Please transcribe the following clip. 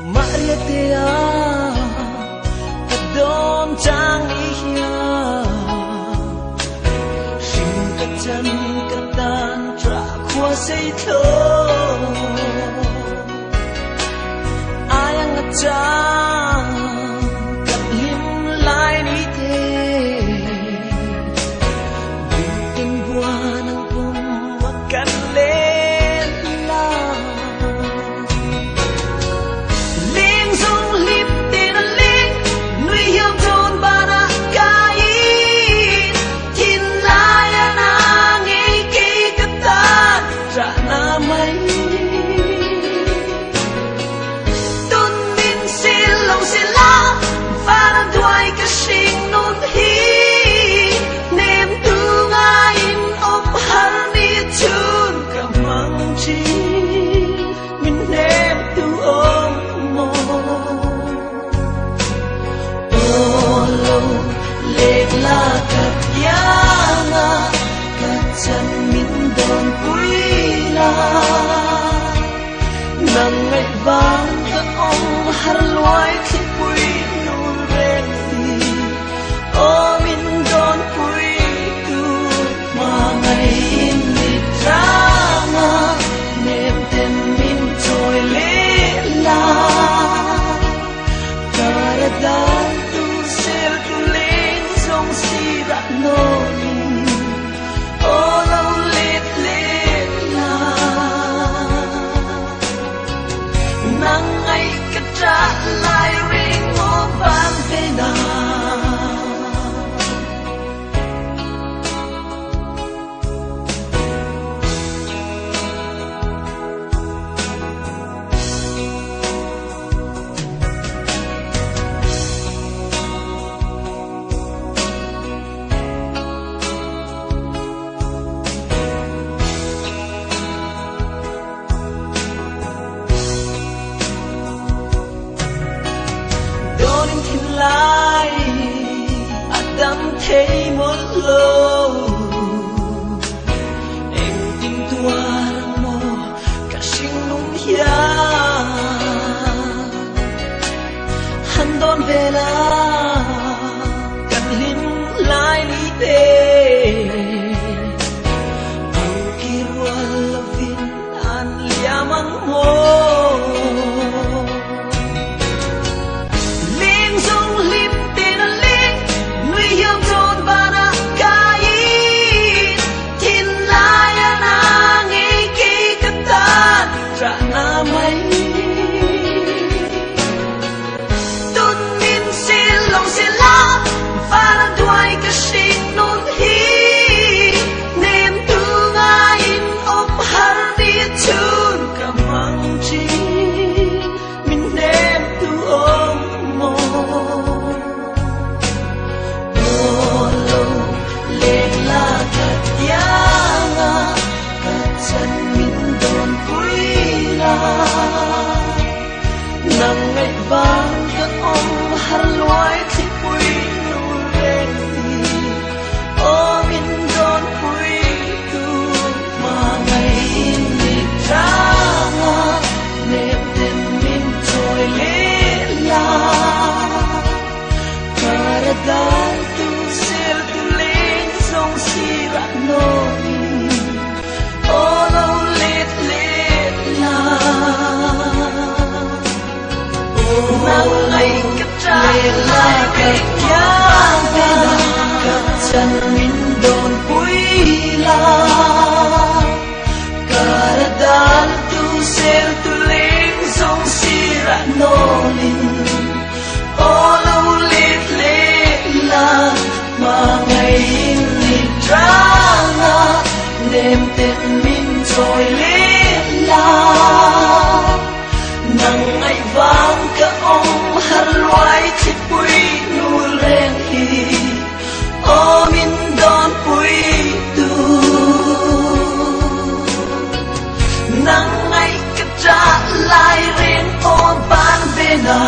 Mariatea kadom chang ihya Shin katan katan tra kwa say tho Ayang atang kat lim lai ni te Buting buwan ang pumakan lên lang Nang ngay vang các ông har loài khi quỳ nụ ren thì ô min don quỳ tu mà ngày in đi drama niềm tin min trôi lê la karada tu sel tu lên sông si ra nôi ô lâu lết lết la nang ay katra lai ring mo van pena lại Adam thấy một lâu em tin tua mo cả sinh nung ya han don về la cần lim lại đi về ang kirwal lovin an liamang mo nang ngay vang các ông har loài khi quỳ nụ ren thì ô min don quỳ tu mà ngày in đi drama niềm tin min trôi lê la karada tu sel tu lên sông si ra nôi ô lâu lết lết la nang ay katray lai kaya vena katsan min don puila karadal tu sel tu leng song sira nolin olo let let la mga init drama nem ten min trôi let la nang ay vang ka ông har loài khi quỳ nụ ren hi ô min don quỳ tu nang ay katra lai ren o ban vena